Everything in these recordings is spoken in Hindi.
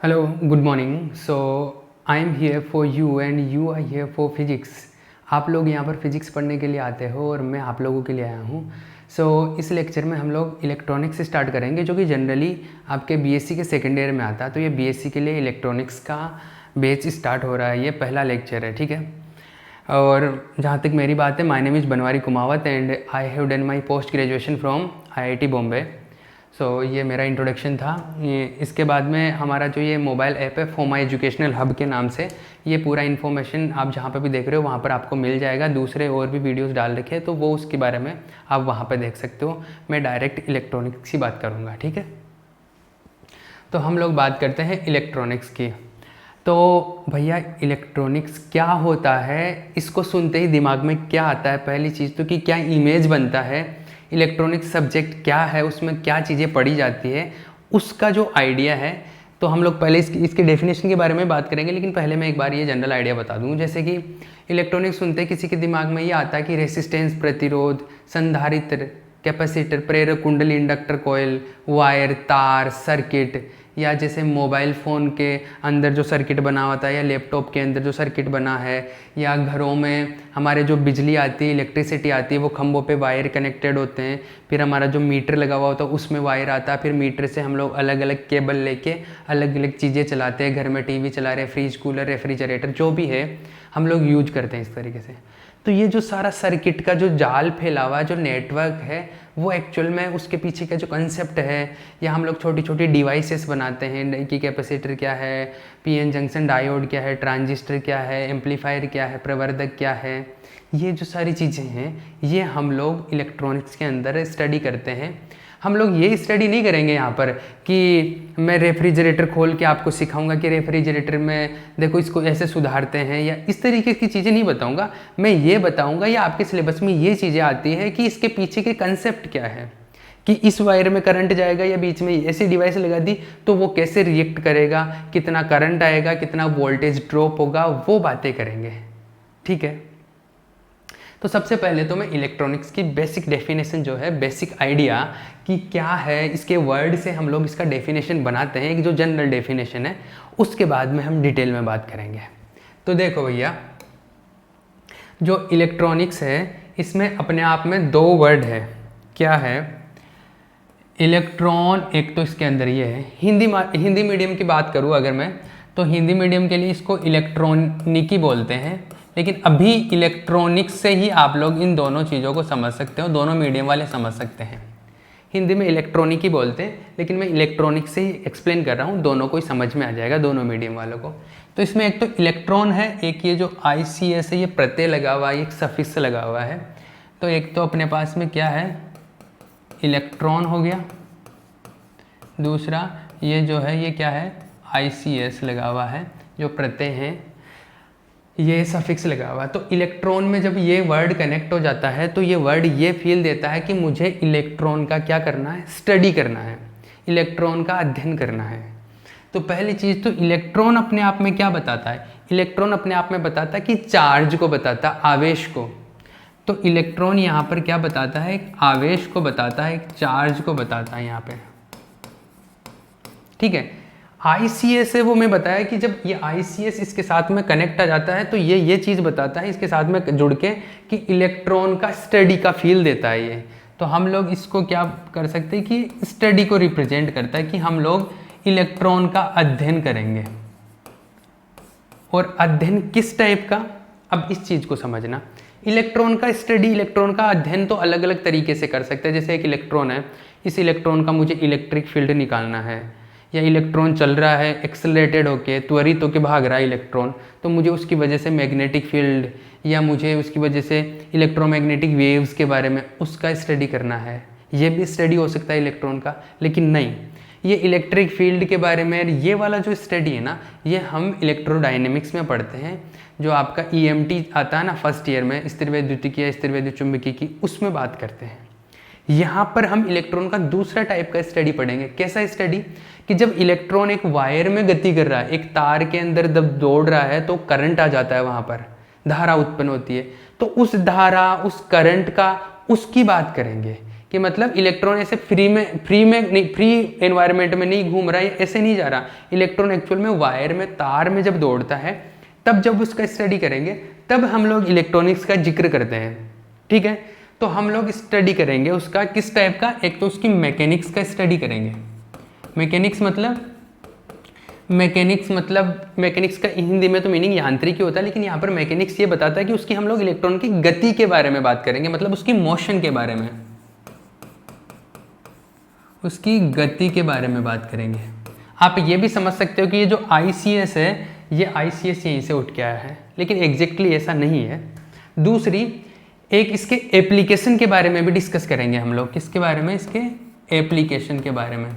Hello, good morning. So I am here for you and you are here for physics. आप लोग यहाँ पर फिजिक्स पढ़ने के लिए आते हो और मैं आप लोगों के लिए आया हूँ. इस लेक्चर में हम लोग इलेक्ट्रॉनिक्स से स्टार्ट करेंगे जो कि जनरली आपके बीएससी के सेकेंड ईयर में आता है. तो ये बीएससी के लिए इलेक्ट्रॉनिक्स का बैच स्टार्ट हो रहा है. ये पहला लेक्चर है, ठीक है. और जहाँ तक मेरी बात है, my name is Banwari Kumawat and I have done my post graduation from IIT Bombay. ये मेरा इंट्रोडक्शन था. इसके बाद में हमारा जो ये मोबाइल ऐप है फॉर माई एजुकेशनल हब के नाम से, ये पूरा इन्फॉर्मेशन आप जहाँ पे भी देख रहे हो वहाँ पर आपको मिल जाएगा. दूसरे और भी वीडियोस डाल रखे हैं तो वो उसके बारे में आप वहाँ पे देख सकते हो. मैं डायरेक्ट इलेक्ट्रॉनिक्स की बात करूँगा, ठीक है. तो हम लोग बात करते हैं इलेक्ट्रॉनिक्स की. तो भैया इलेक्ट्रॉनिक्स क्या होता है, इसको सुनते ही दिमाग में क्या आता है? पहली चीज़ तो कि क्या इमेज बनता है, इलेक्ट्रॉनिक्स सब्जेक्ट क्या है, उसमें क्या चीज़ें पढ़ी जाती है, उसका जो आइडिया है. तो हम लोग पहले इसके डेफिनेशन के बारे में बात करेंगे, लेकिन पहले मैं एक बार ये जनरल आइडिया बता दूँ. जैसे कि इलेक्ट्रॉनिक्स सुनते किसी के दिमाग में ये आता है कि रेसिस्टेंस, प्रतिरोध, संधारित्र, कैपेसिटर, प्रेरक कुंडली, इंडक्टर कॉइल, वायर, तार, सर्किट, या जैसे मोबाइल फ़ोन के अंदर जो सर्किट बना होता है या लैपटॉप के अंदर जो सर्किट बना है, या घरों में हमारे जो बिजली आती है, इलेक्ट्रिसिटी आती है, वो खंभों पे वायर कनेक्टेड होते हैं. फिर हमारा जो मीटर लगा हुआ होता है उसमें वायर आता है. फिर मीटर से हम लोग अलग अलग केबल लेके अलग अलग चीज़ें चलाते हैं. घर में टीवी चला रहे, फ्रिज, कूलर, रेफ्रिजरेटर, जो भी है हम लोग यूज करते हैं इस तरीके से. तो ये जो सारा सर्किट का जो जाल फैला हुआ है, जो नेटवर्क है, वो एक्चुअल में उसके पीछे का जो कंसेप्ट है, या हम लोग छोटी छोटी डिवाइसेस बनाते हैं कि कैपेसिटर क्या है, पीएन जंक्शन डायोड क्या है, ट्रांजिस्टर क्या है, एम्पलीफायर क्या है, प्रवर्धक क्या है. ये जो सारी चीज़ें हैं ये हम लोग इलेक्ट्रॉनिक्स के अंदर स्टडी करते हैं. हम लोग ये स्टडी नहीं करेंगे यहाँ पर कि मैं रेफ्रिजरेटर खोल के आपको सिखाऊंगा कि रेफ्रिजरेटर में देखो इसको ऐसे सुधारते हैं, या इस तरीके की चीज़ें नहीं बताऊंगा. मैं ये बताऊंगा या आपके सिलेबस में ये चीज़ें आती है कि इसके पीछे के कंसेप्ट क्या है, कि इस वायर में करंट जाएगा या बीच में ऐसी डिवाइस लगा दी तो वो कैसे रिएक्ट करेगा, कितना करंट आएगा, कितना वोल्टेज ड्रॉप होगा, वो बातें करेंगे, ठीक है. तो सबसे पहले तो मैं इलेक्ट्रॉनिक्स की बेसिक डेफिनेशन जो है, बेसिक आइडिया कि क्या है, इसके वर्ड से हम लोग इसका डेफिनेशन बनाते हैं, एक जो जनरल डेफिनेशन है. उसके बाद में हम डिटेल में बात करेंगे. तो देखो भैया, जो इलेक्ट्रॉनिक्स है इसमें अपने आप में दो वर्ड है. क्या है? इलेक्ट्रॉन. एक तो इसके अंदर ये है, हिंदी मीडियम की बात करूँ अगर मैं, तो हिंदी मीडियम के लिए इसको इलेक्ट्रॉनिकी बोलते हैं. लेकिन अभी इलेक्ट्रॉनिक्स से ही आप लोग इन दोनों चीज़ों को समझ सकते हो, दोनों मीडियम वाले समझ सकते हैं. हिंदी में इलेक्ट्रॉनिकी बोलते हैं, लेकिन मैं इलेक्ट्रॉनिक्स से ही एक्सप्लेन कर रहा हूँ, दोनों को ही समझ में आ जाएगा, दोनों मीडियम वालों को. तो इसमें एक तो इलेक्ट्रॉन है, एक ये जो ICS है, ये प्रत्यय लगा हुआ है, एक सफिक्स लगा हुआ है. तो एक तो अपने पास में क्या है, इलेक्ट्रॉन हो गया. दूसरा ये जो है ये क्या है, ICS लगा हुआ है, जो प्रत्यय है, ये सफिक्स लगा हुआ है. तो इलेक्ट्रॉन में जब ये वर्ड कनेक्ट हो जाता है तो ये वर्ड ये फील देता है कि मुझे इलेक्ट्रॉन का क्या करना है, स्टडी करना है, इलेक्ट्रॉन का अध्ययन करना है. तो पहली चीज़ तो इलेक्ट्रॉन अपने आप में क्या बताता है, इलेक्ट्रॉन अपने आप में बताता है कि चार्ज को बताता है, आवेश को. तो इलेक्ट्रॉन यहाँ पर क्या बताता है, एक आवेश को बताता है, एक चार्ज को बताता है यहाँ पे, ठीक है. ICS है, वो मैं बताया कि जब ये ICS इसके साथ में कनेक्ट आ जाता है तो ये चीज़ बताता है इसके साथ में जुड़ के कि इलेक्ट्रॉन का स्टडी का फील देता है ये. तो हम लोग इसको क्या कर सकते हैं कि स्टडी को रिप्रेजेंट करता है कि हम लोग इलेक्ट्रॉन का अध्ययन करेंगे. और अध्ययन किस टाइप का, अब इस चीज़ को समझना. इलेक्ट्रॉन का स्टडी, इलेक्ट्रॉन का अध्ययन तो अलग अलग तरीके से कर सकते हैं. जैसे एक इलेक्ट्रॉन है, इस इलेक्ट्रॉन का मुझे इलेक्ट्रिक फील्ड निकालना है, या इलेक्ट्रॉन चल रहा है एक्सेलरेटेड होके, त्वरित होके भाग रहा है इलेक्ट्रॉन, तो मुझे उसकी वजह से मैग्नेटिक फील्ड या मुझे उसकी वजह से इलेक्ट्रोमैग्नेटिक वेव्स के बारे में उसका स्टडी करना है. ये भी स्टडी हो सकता है इलेक्ट्रॉन का. लेकिन नहीं, ये इलेक्ट्रिक फील्ड के बारे में ये वाला जो स्टडी है ना, ये हम इलेक्ट्रोडायनेमिक्स में पढ़ते हैं. जो आपका EMT आता है ना फर्स्ट ईयर में, स्थिर वैद्युतिकी, स्थिर वैद्युत चुंबकीय की, उसमें बात करते हैं. यहाँ पर हम इलेक्ट्रॉन का दूसरा टाइप का स्टडी पढ़ेंगे. कैसा स्टडी, कि जब इलेक्ट्रॉन एक वायर में गति कर रहा है, एक तार के अंदर जब दौड़ रहा है तो करंट आ जाता है, वहाँ पर धारा उत्पन्न होती है. तो उस धारा, उस करंट का, उसकी बात करेंगे कि मतलब इलेक्ट्रॉन ऐसे फ्री में नहीं, फ्री एनवायरनमेंट में नहीं घूम रहा है, ऐसे नहीं जा रहा। इलेक्ट्रॉन एक्चुअल में वायर में, तार में जब दौड़ता है, तब जब उसका स्टडी करेंगे तब हम लोग इलेक्ट्रॉनिक्स का जिक्र करते हैं। ठीक है, तो हम लोग स्टडी करेंगे उसका किस टाइप का, एक तो उसकी मैकेनिक्स का स्टडी करेंगे। मैकेनिक्स का हिंदी में तो मीनिंग यांत्रिकी होता है, लेकिन यहाँ पर मैकेनिक्स ये बताता है कि उसकी हम लोग इलेक्ट्रॉन की गति के बारे में बात करेंगे, मतलब उसकी मोशन के बारे में, उसकी गति के बारे में बात करेंगे। आप ये भी समझ सकते हो कि ये जो ICS है, ये ICS यहीं से उठ के आया है, लेकिन एग्जैक्टली ऐसा नहीं है। दूसरी, एक इसके एप्लीकेशन के बारे में भी डिस्कस करेंगे हम लोग। किसके बारे में? इसके एप्लीकेशन के बारे में,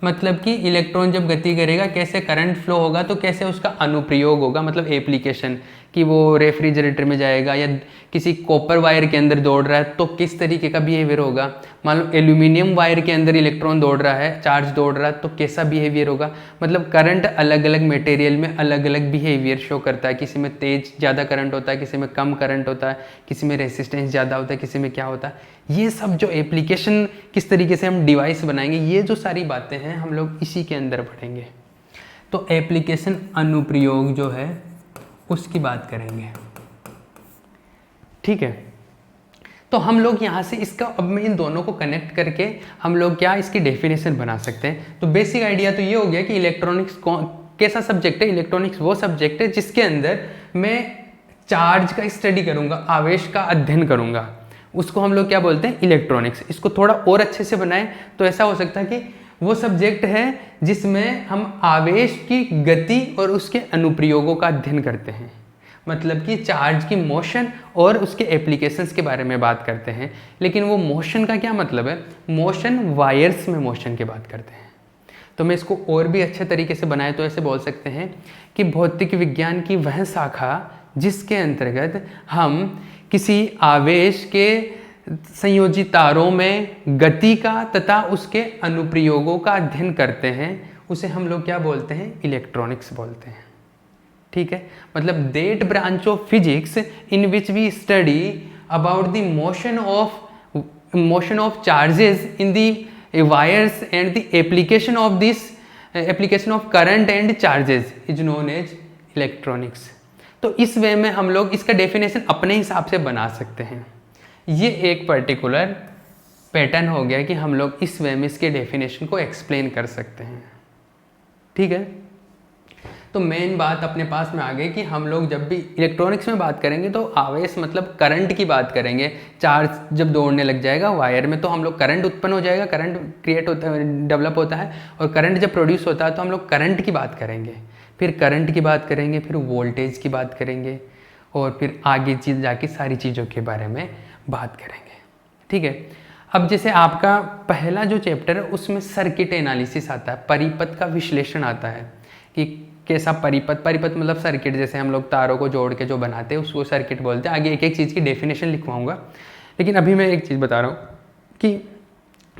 मतलब कि इलेक्ट्रॉन जब गति करेगा कैसे करंट फ्लो होगा, तो कैसे उसका अनुप्रयोग होगा, मतलब एप्लीकेशन, कि वो रेफ्रिजरेटर में जाएगा या किसी कॉपर वायर के अंदर दौड़ रहा है तो किस तरीके का बिहेवियर होगा। मान लो एल्यूमिनियम वायर के अंदर इलेक्ट्रॉन दौड़ रहा है, चार्ज दौड़ रहा है, तो कैसा बिहेवियर होगा। मतलब करंट अलग अलग मटेरियल में अलग अलग बिहेवियर शो करता है, किसी में तेज ज़्यादा करंट होता है, किसी में कम करंट होता है, किसी में रेसिस्टेंस ज़्यादा होता है, किसी में क्या होता है। ये सब जो एप्लीकेशन, किस तरीके से हम डिवाइस बनाएंगे, ये जो सारी बातें हैं हम लोग इसी के अंदर पढ़ेंगे। तो एप्लीकेशन, अनुप्रयोग जो है उसकी बात करेंगे। ठीक है, तो हम लोग यहाँ से इसका, अब मैं इन दोनों को कनेक्ट करके हम लोग क्या इसकी डेफिनेशन बना सकते हैं। तो बेसिक आइडिया तो ये हो गया कि इलेक्ट्रॉनिक्स कैसा सब्जेक्ट है। इलेक्ट्रॉनिक्स वो सब्जेक्ट है जिसके अंदर मैं चार्ज का स्टडी करूँगा, आवेश का अध्ययन करूँगा, उसको हम लोग क्या बोलते हैं, इलेक्ट्रॉनिक्स। इसको थोड़ा और अच्छे से बनाएं तो ऐसा हो सकता है कि वो सब्जेक्ट है जिसमें हम आवेश की गति और उसके अनुप्रयोगों का अध्ययन करते हैं, मतलब कि चार्ज की मोशन और उसके एप्लीकेशंस के बारे में बात करते हैं। लेकिन वो मोशन का क्या मतलब है, मोशन वायर्स में मोशन की बात करते हैं। तो मैं इसको और भी अच्छे तरीके से बनाए तो ऐसे बोल सकते हैं कि भौतिक विज्ञान की वह शाखा जिसके अंतर्गत हम किसी आवेश के संयोजी तारों में गति का तथा उसके अनुप्रयोगों का अध्ययन करते हैं, उसे हम लोग क्या बोलते हैं, इलेक्ट्रॉनिक्स बोलते हैं। ठीक है, मतलब that branch of physics in which we study about the motion of charges in the wires and the application of current and charges is known as electronics. तो इस वे में हम लोग इसका डेफिनेशन अपने हिसाब से बना सकते हैं। ये एक पर्टिकुलर पैटर्न हो गया कि हम लोग इस वे में इसके डेफिनेशन को एक्सप्लेन कर सकते हैं। ठीक है, तो मेन बात अपने पास में आ गई कि हम लोग जब भी इलेक्ट्रॉनिक्स में बात करेंगे तो आवेश मतलब करंट की बात करेंगे। चार्ज जब दौड़ने लग जाएगा वायर में तो हम लोग करंट उत्पन्न हो जाएगा, करंट क्रिएट होता है, डेवलप होता है, और करंट जब प्रोड्यूस होता है तो हम लोग करंट की बात करेंगे, फिर करंट की बात करेंगे, फिर वोल्टेज की बात करेंगे, और फिर आगे चीज़ जाके सारी चीज़ों के बारे में बात करेंगे। ठीक है, अब जैसे आपका पहला जो चैप्टर है उसमें सर्किट एनालिसिस आता है, परिपथ का विश्लेषण आता है कि कैसा परिपथ मतलब सर्किट, जैसे हम लोग तारों को जोड़ के जो बनाते हैं उसको सर्किट बोलते हैं। आगे एक एक चीज़ की डेफिनेशन लिखवाऊंगा, लेकिन अभी मैं एक चीज़ बता रहा हूँ कि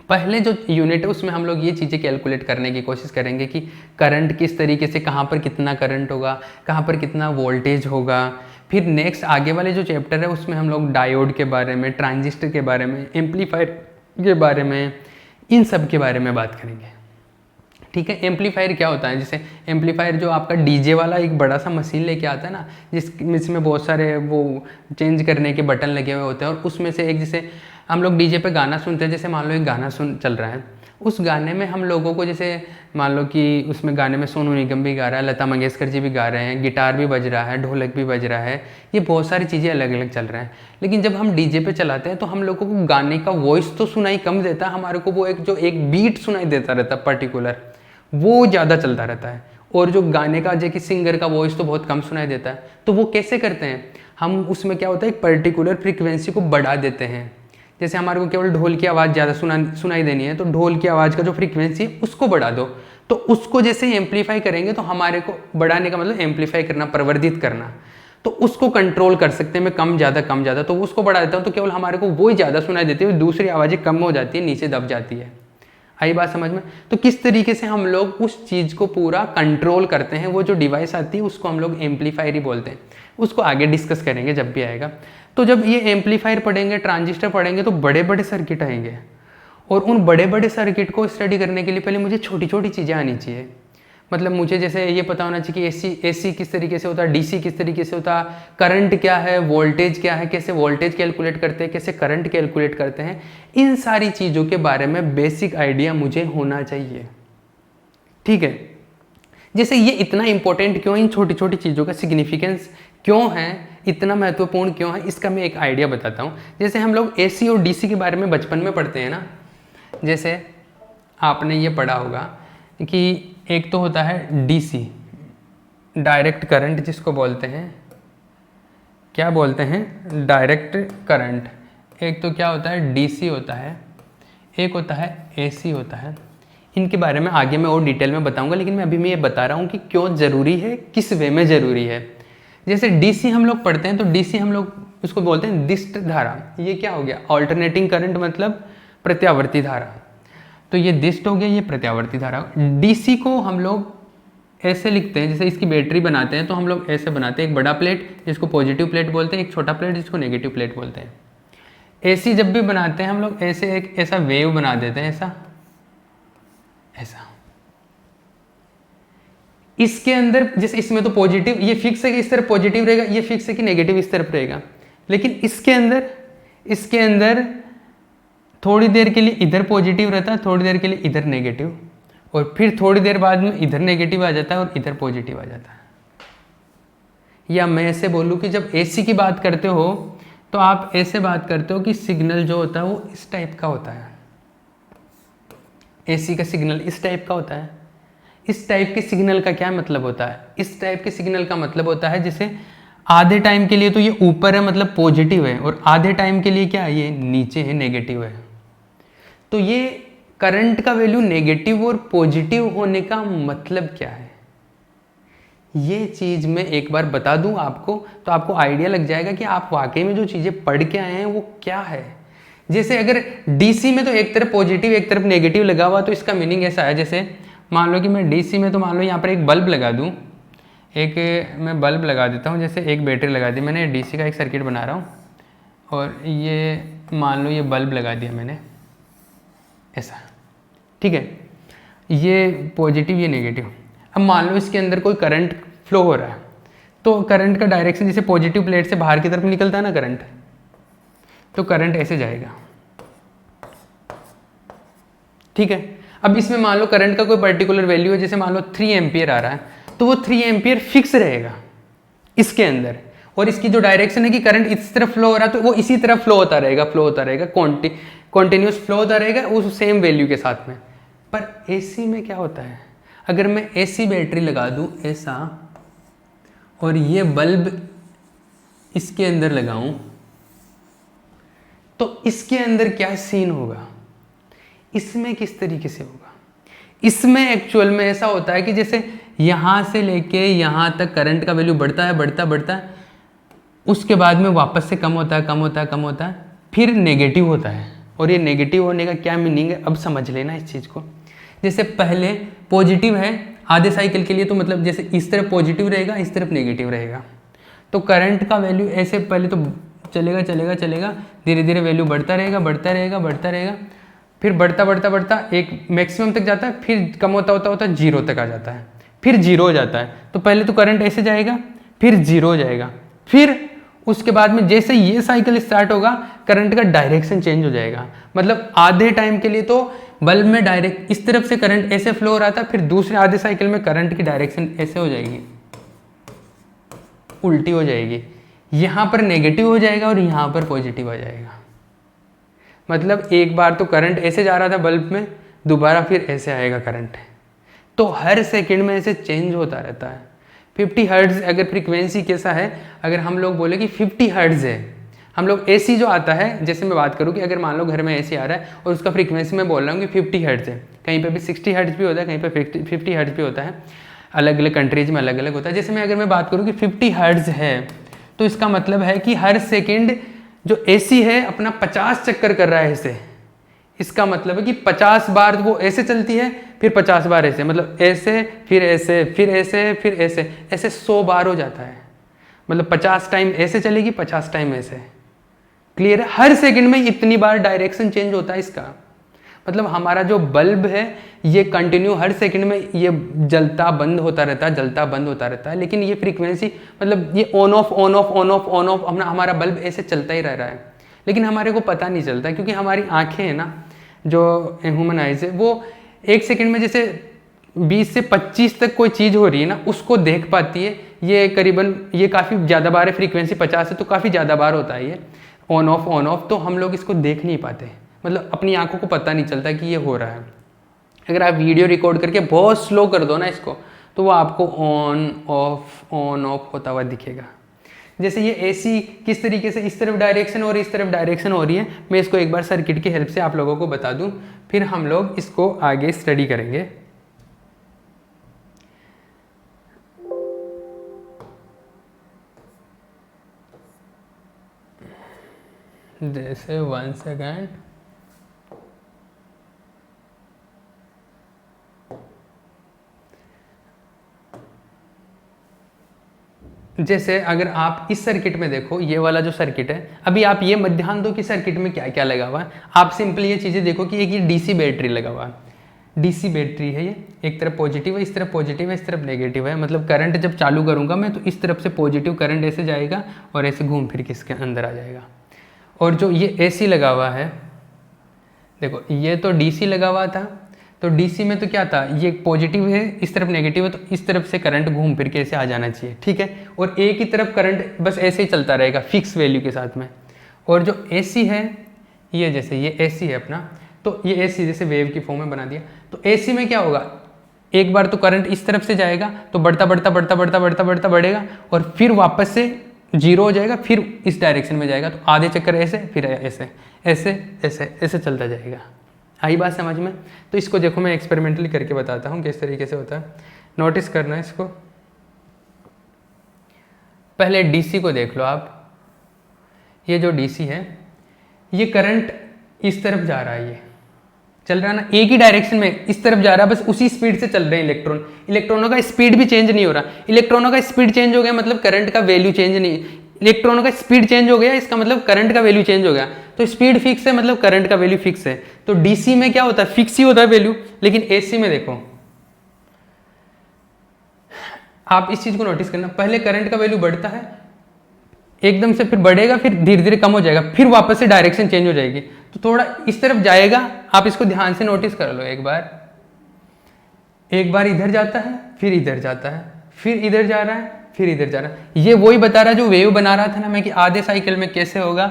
पहले जो यूनिट है उसमें हम लोग ये चीज़ें कैलकुलेट करने की कोशिश करेंगे कि करंट किस तरीके से, कहाँ पर कितना करंट होगा, कहाँ पर कितना वोल्टेज होगा। फिर नेक्स्ट आगे वाले जो चैप्टर है उसमें हम लोग डायोड के बारे में, ट्रांजिस्टर के बारे में, एम्पलीफायर के बारे में, इन सब के बारे में बात करेंगे। ठीक है, एम्पलीफायर क्या होता है, जैसे एम्पलीफायर जो आपका डीजे वाला एक बड़ा सा मशीन लेके आता है ना, जिसमें बहुत सारे वो चेंज करने के बटन लगे हुए होते हैं, और उसमें से एक, जैसे हम लोग डीजे पे गाना सुनते हैं, जैसे मान लो एक गाना चल रहा है, उस गाने में हम लोगों को, जैसे मान लो कि उसमें गाने में सोनू निगम भी गा रहा है, लता मंगेशकर जी भी गा रहे हैं, गिटार भी बज रहा है, ढोलक भी बज रहा है, ये बहुत सारी चीज़ें अलग अलग चल रहा है। लेकिन जब हम डीजे पे चलाते हैं तो हम लोगों को गाने का वॉइस तो सुनाई कम देता है, हमारे को वो एक बीट सुनाई देता रहता है पर्टिकुलर, वो ज़्यादा चलता रहता है, और जो गाने का जैसे सिंगर का वॉइस तो बहुत कम सुनाई देता है। तो वो कैसे करते हैं, हम उसमें क्या होता है, एक पर्टिकुलर फ्रीक्वेंसी को बढ़ा देते हैं। जैसे हमारे को केवल ढोल की आवाज़ ज़्यादा सुनाई देनी है, तो ढोल की आवाज़ का जो फ्रीक्वेंसी है उसको बढ़ा दो, तो उसको जैसे एम्पलीफाई करेंगे, तो हमारे को बढ़ाने का मतलब एम्पलीफाई करना, प्रवर्धित करना, तो उसको कंट्रोल कर सकते हैं। मैं कम ज़्यादा, तो उसको बढ़ा देता हूँ तो केवल हमारे को वो ही ज़्यादा सुनाई देती है, दूसरी आवाज़ें कम हो जाती है, नीचे दब जाती है। आई बात समझ में? तो किस तरीके से हम लोग उस चीज़ को पूरा कंट्रोल करते हैं, वो जो डिवाइस आती है उसको हम लोग एम्पलीफायर ही बोलते हैं। उसको आगे डिस्कस करेंगे जब भी आएगा। तो जब ये एम्पलीफायर पढ़ेंगे, ट्रांजिस्टर पढ़ेंगे, तो बड़े बड़े सर्किट आएंगे। और उन बड़े बड़े सर्किट को स्टडी करने के लिए पहले मुझे छोटी छोटी चीज़ें आनी चाहिए। मतलब मुझे जैसे ये पता होना चाहिए कि एसी किस तरीके से होता है, डीसी किस तरीके से होता है, करंट क्या है, वोल्टेज क्या है, कैसे वोल्टेज कैलकुलेट करते हैं, कैसे करंट कैलकुलेट करते हैं। इन सारी चीज़ों के बारे में बेसिक आइडिया मुझे होना चाहिए। ठीक है, जैसे ये इतना इंपॉर्टेंट क्यों, इन छोटी छोटी चीज़ों का सिग्निफिकेंस क्यों है, इतना महत्वपूर्ण क्यों है, इसका मैं एक आइडिया बताता हूँ। जैसे हम लोग एसी और डीसी के बारे में बचपन में पढ़ते हैं ना, जैसे आपने ये पढ़ा होगा कि एक तो होता है डीसी, डायरेक्ट करंट जिसको बोलते हैं, क्या बोलते हैं, डायरेक्ट करंट। एक तो क्या होता है, डीसी होता है, एक होता है एसी होता है। इनके बारे में आगे मैं और डिटेल में बताऊंगा, लेकिन मैं अभी मैं ये बता रहा हूँ कि क्यों ज़रूरी है, किस वे में ज़रूरी है। जैसे डीसी हम लोग पढ़ते हैं तो डीसी हम लोग उसको बोलते हैं दिष्ट धारा। ये क्या हो गया, ऑल्टरनेटिंग करंट मतलब प्रत्यावर्ती धारा। तो ये दिष्ट हो गया, ये प्रत्यावर्ती धारा। डीसी को हम लोग ऐसे लिखते हैं, जैसे इसकी बैटरी बनाते हैं तो हम लोग ऐसे बनाते हैं, एक बड़ा प्लेट जिसको पॉजिटिव प्लेट बोलते हैं, एक छोटा प्लेट जिसको नेगेटिव प्लेट बोलते हैं। एसी जब भी बनाते हैं हम लोग ऐसे एक ऐसा वेव बना देते हैं, ऐसा ऐसा। इसके अंदर जैसे इसमें तो पॉजिटिव, ये फिक्स है कि इस तरफ पॉजिटिव रहेगा, ये फिक्स है कि नेगेटिव इस तरफ रहेगा, लेकिन इसके अंदर थोड़ी देर के लिए इधर पॉजिटिव रहता है, थोड़ी देर के लिए इधर नेगेटिव, और फिर थोड़ी देर बाद में इधर नेगेटिव आ जाता है और इधर पॉजिटिव आ जाता है। या मैं ऐसे बोलूँ कि जब एसी की बात करते हो तो आप ऐसे बात करते हो कि सिग्नल जो होता है वो इस टाइप का होता है। एसी का सिग्नल इस टाइप का होता है। इस टाइप के सिग्नल का क्या मतलब होता है, इस टाइप के सिग्नल का मतलब होता है जैसे आधे टाइम के लिए तो ये ऊपर है मतलब पॉजिटिव है, और आधे टाइम के लिए क्या है, ये नीचे है, नेगेटिव है। तो ये करंट का वैल्यू नेगेटिव और पॉजिटिव होने का मतलब क्या है, ये चीज़ मैं एक बार बता दूं आपको, तो आपको आइडिया लग जाएगा कि आप वाकई में जो चीज़ें पढ़ के आए हैं वो क्या है। जैसे अगर डीसी में तो एक तरफ पॉजिटिव एक तरफ नेगेटिव लगा हुआ, तो इसका मीनिंग ऐसा है, जैसे मान लो कि मैं डीसी में तो मान लो यहाँ पर एक बल्ब लगा दूँ, एक मैं बल्ब लगा देता हूँ, जैसे एक बैटरी लगा दी मैंने, डीसी का एक सर्किट बना रहा हूँ, और ये मान लो ये बल्ब लगा दिया मैंने ऐसा, ठीक है, ये पॉजिटिव ये नेगेटिव। अब मान लो इसके अंदर कोई करंट फ्लो हो रहा है, तो करंट का डायरेक्शन जैसे पॉजिटिव प्लेट से बाहर की तरफ निकलता है ना करंट, तो करंट ऐसे जाएगा, ठीक है। अब इसमें मान लो करंट का कोई पर्टिकुलर वैल्यू है, जैसे मान लो 3 एम्पियर आ रहा है, तो वो 3 एम्पियर फिक्स रहेगा इसके अंदर, और इसकी जो डायरेक्शन है कि करंट इस तरफ फ्लो हो रहा है तो वो इसी तरफ फ्लो होता रहेगा, कॉन्टिन्यूस फ्लो होता रहेगा उस सेम वैल्यू के साथ में। पर एसी में क्या होता है, अगर मैं एसी बैटरी लगा दूं ऐसा, और ये बल्ब इसके अंदर लगाऊं, तो इसके अंदर क्या सीन होगा, इसमें किस तरीके से होगा। इसमें एक्चुअल में ऐसा होता है कि जैसे यहाँ से लेके यहाँ तक करंट का वैल्यू बढ़ता है, उसके बाद में वापस से कम होता है, फिर नेगेटिव होता है। और ये नेगेटिव होने का क्या मीनिंग है, अब समझ लेना इस चीज़ को। जैसे पहले पॉजिटिव है आधे साइकिल के लिए, तो मतलब जैसे इस तरफ पॉजिटिव रहेगा, इस तरफ नेगेटिव रहेगा, तो करंट का वैल्यू ऐसे पहले तो चलेगा, धीरे धीरे वैल्यू बढ़ता रहेगा, फिर बढ़ता एक मैक्सिमम तक जाता है, फिर कम होता जीरो तक आ जाता है, फिर जीरो हो जाता है। तो पहले तो करंट ऐसे जाएगा, फिर जीरो हो जाएगा, फिर उसके बाद में जैसे ये साइकिल स्टार्ट होगा करंट का डायरेक्शन चेंज हो जाएगा। मतलब आधे टाइम के लिए तो बल्ब में डायरेक्ट इस तरफ से करंट ऐसे फ्लो हो रहा था, फिर दूसरे आधे साइकिल में करंट की डायरेक्शन ऐसे हो जाएगी, उल्टी हो जाएगी, यहाँ पर नेगेटिव हो जाएगा और यहाँ पर पॉजिटिव आ जाएगा। मतलब एक बार तो करंट ऐसे जा रहा था बल्ब में, दोबारा फिर ऐसे आएगा करंट। तो हर सेकंड में ऐसे चेंज होता रहता है। 50 हर्ट्ज अगर फ्रीक्वेंसी कैसा है, अगर हम लोग बोले कि 50 हर्ट्ज है, हम लोग एसी जो आता है, जैसे मैं बात करूँ कि अगर मान लो घर में एसी आ रहा है और उसका फ्रीक्वेंसी मैं बोल रहा हूँ कि 50 हर्ट्ज है, कहीं पे भी 60 हर्ट्ज भी होता है, कहीं पे 50 हर्ट्ज भी होता है, अलग अलग कंट्रीज में अलग अलग होता है। जैसे मैं अगर मैं बात करूँ कि 50 हर्ट्ज है, तो इसका मतलब है कि हर सेकेंड जो एसी है अपना 50 चक्कर कर रहा है ऐसे। इसका मतलब है कि 50 बार वो ऐसे चलती है, फिर 50 बार ऐसे, मतलब ऐसे फिर ऐसे फिर ऐसे फिर ऐसे, ऐसे 100 बार हो जाता है। मतलब 50 टाइम ऐसे चलेगी, 50 टाइम ऐसे। क्लियर है? हर सेकंड में इतनी बार डायरेक्शन चेंज होता है इसका। मतलब हमारा जो बल्ब है ये कंटिन्यू हर सेकंड में ये जलता बंद होता रहता है, जलता बंद होता रहता है, लेकिन ये फ्रीक्वेंसी मतलब ये on off on off on off on off हमारा बल्ब ऐसे चलता ही रह रहा है, लेकिन हमारे को पता नहीं चलता क्योंकि हमारी आँखें हैं ना, जो ह्यूमन आइज है वो एक सेकंड में जैसे 20 से 25 तक कोई चीज़ हो रही है ना उसको देख पाती है। ये करीबन ये काफ़ी ज़्यादा बार है, फ्रीक्वेंसी 50 है तो काफ़ी ज़्यादा बार होता है ये ऑन ऑफ, तो हम लोग इसको देख नहीं पाते, मतलब अपनी आंखों को पता नहीं चलता कि ये हो रहा है। अगर आप वीडियो रिकॉर्ड करके बहुत स्लो कर दो ना इसको तो वो आपको ऑन ऑफ होता हुआ दिखेगा। जैसे ये एसी किस तरीके से इस तरफ डायरेक्शन और इस तरफ डायरेक्शन हो रही है, मैं इसको एक बार सर्किट की हेल्प से आप लोगों को बता दूं, फिर हम लोग इसको आगे स्टडी करेंगे। जैसे 1 सेकेंड, जैसे अगर आप इस सर्किट में देखो, ये वाला जो सर्किट है, अभी आप ये मत ध्यान दो कि सर्किट में क्या क्या लगा हुआ है, आप सिंपली ये चीज़ें देखो कि एक ये डीसी बैटरी लगा हुआ है, डीसी बैटरी है ये, एक तरफ पॉजिटिव है, इस तरफ पॉजिटिव है, इस तरफ नेगेटिव है, मतलब करंट जब चालू करूँगा मैं तो इस तरफ से पॉजिटिव करंट ऐसे जाएगा और ऐसे घूम फिर के इसके अंदर आ जाएगा। और जो ये एसी लगा हुआ है, देखो ये तो डीसी लगा हुआ था, तो डीसी में तो क्या था, ये पॉजिटिव है इस तरफ नेगेटिव है, तो इस तरफ से करंट घूम फिर के ऐसे आ जाना चाहिए, ठीक है। और एक ही तरफ करंट बस ऐसे ही चलता रहेगा फिक्स वैल्यू के साथ में। और जो एसी है ये, जैसे ये एसी है अपना, तो ये एसी जैसे वेव की फॉर्म में बना दिया, तो एसी में क्या होगा, एक बार तो करंट इस तरफ से जाएगा तो बढ़ता बढ़ता बढ़ता बढ़ता बढ़ता बढ़ता बढ़ेगा और फिर वापस से जीरो हो जाएगा, फिर इस डायरेक्शन में जाएगा, तो आधे चक्कर ऐसे, फिर ऐसे ऐसे ऐसे ऐसे चलता जाएगा। आई बात समझ में? तो इसको देखो मैं एक्सपेरिमेंटली करके बताता हूँ किस तरीके से होता है, नोटिस करना है इसको। पहले डीसी को देख लो आप, ये जो डीसी है ये करंट इस तरफ जा रहा है, ये चल रहा है ना, एक ही डायरेक्शन में इस तरफ जा रहा है, बस उसी स्पीड से चल रहे हैं इलेक्ट्रॉन, इलेक्ट्रॉनों का स्पीड भी चेंज नहीं हो रहा, इलेक्ट्रॉनों का स्पीड चेंज हो गया मतलब करंट का वैल्यू चेंज नहीं, इलेक्ट्रॉनों का स्पीड चेंज हो गया इसका मतलब करंट का वैल्यू चेंज हो गया, तो स्पीड फिक्स है मतलब करंट का वैल्यू फिक्स है। तो डीसी में क्या होता है, फिक्स ही होता है वैल्यू, लेकिन एसी में देखो आप इस चीज को नोटिस करना, पहले करंट का वैल्यू बढ़ता है एकदम से, फिर बढ़ेगा, फिर धीरे धीरे कम हो जाएगा, फिर वापस से डायरेक्शन चेंज हो जाएगी, तो थोड़ा इस तरफ जाएगा, आप इसको ध्यान से नोटिस कर लो। एक बार इधर जाता है, फिर इधर जाता है, फिर इधर जा रहा है, फिर इधर जा रहा है, ये वही बता रहा है जो वेव बना रहा था ना मैं, कि आधे साइकिल में कैसे होगा,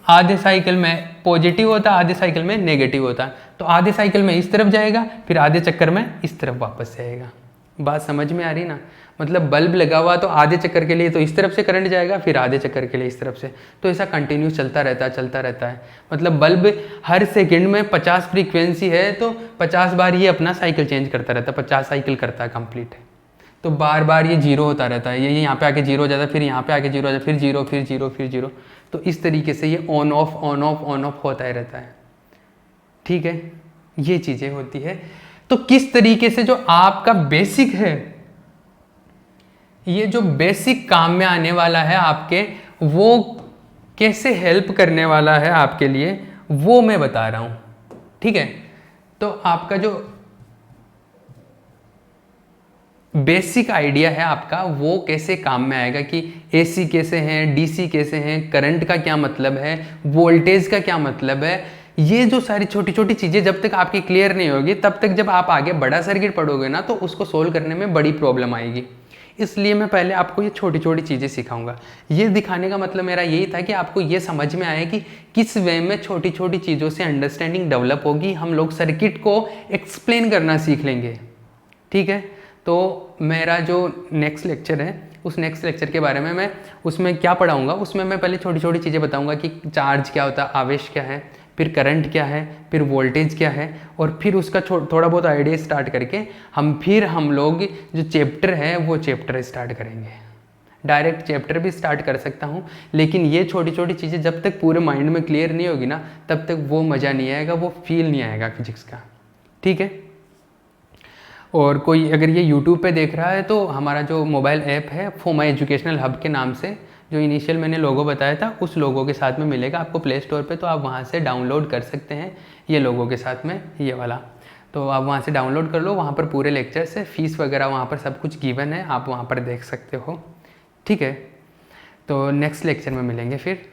आधे साइकिल में पॉजिटिव होता है, आधे साइकिल में नेगेटिव होता है, तो आधे साइकिल में इस तरफ जाएगा, फिर आधे चक्कर में इस तरफ वापस जाएगा। बात समझ में आ रही ना, मतलब बल्ब लगा हुआ तो आधे चक्कर के लिए तो इस तरफ से करंट जाएगा, फिर आधे चक्कर के लिए इस तरफ से, तो ऐसा कंटिन्यू चलता रहता है। मतलब बल्ब हर सेकंड में 50 फ्रीक्वेंसी है तो 50 बार ये अपना साइकिल चेंज करता रहता है, 50 साइकिल करता है कंप्लीट, तो बार बार ये जीरो होता रहता है, ये यहाँ पे आके जीरो हो जाता है, फिर यहाँ पे आके जीरो हो जाता है, फिर जीरो, फिर जीरो, फिर जीरो, तो इस तरीके से ये ऑन ऑफ होता ही रहता है, ठीक है। ये चीज़ें होती है। तो किस तरीके से जो आपका बेसिक है, ये जो बेसिक काम में आने वाला है आपके, वो कैसे हेल्प करने वाला है आपके लिए, वो मैं बता रहा हूँ, ठीक है। तो आपका जो बेसिक आइडिया है आपका, वो कैसे काम में आएगा कि एसी कैसे हैं, डीसी कैसे हैं, करंट का क्या मतलब है, वोल्टेज का क्या मतलब है, ये जो सारी छोटी छोटी चीज़ें जब तक आपकी क्लियर नहीं होगी, तब तक जब आप आगे बड़ा सर्किट पढ़ोगे ना तो उसको सोल्व करने में बड़ी प्रॉब्लम आएगी। इसलिए मैं पहले आपको ये छोटी छोटी चीज़ें सिखाऊंगा। ये दिखाने का मतलब मेरा यही था कि आपको ये समझ में आए कि किस वे में छोटी छोटी चीज़ों से अंडरस्टैंडिंग डेवलप होगी, हम लोग सर्किट को एक्सप्लेन करना सीख लेंगे, ठीक है। तो मेरा जो नेक्स्ट लेक्चर है, उस नेक्स्ट लेक्चर के बारे में मैं उसमें क्या पढ़ाऊँगा, उसमें मैं पहले छोटी छोटी चीज़ें बताऊँगा कि चार्ज क्या होता है, आवेश क्या है, फिर करंट क्या है, फिर वोल्टेज क्या है, और फिर उसका थोड़ा बहुत आइडिया स्टार्ट करके हम लोग जो चैप्टर है वो चैप्टर स्टार्ट करेंगे। डायरेक्ट चैप्टर भी स्टार्ट कर सकता हूँ, लेकिन ये छोटी छोटी चीज़ें जब तक पूरे माइंड में क्लियर नहीं होगी ना, तब तक वो मज़ा नहीं आएगा, वो फील नहीं आएगा फिजिक्स का, ठीक है। और कोई अगर ये यूट्यूब पे देख रहा है तो हमारा जो मोबाइल ऐप है फॉर माई एजुकेशनल हब के नाम से, जो इनिशियल मैंने लोगो बताया था उस लोगो के साथ में मिलेगा आपको प्ले स्टोर पे, तो आप वहाँ से डाउनलोड कर सकते हैं ये लोगो के साथ में, ये वाला। तो आप वहाँ से डाउनलोड कर लो, वहाँ पर पूरे लेक्चर से फ़ीस वगैरह वहाँ पर सब कुछ गिवन है, आप वहाँ पर देख सकते हो। ठीक है, तो नेक्स्ट लेक्चर में मिलेंगे फिर।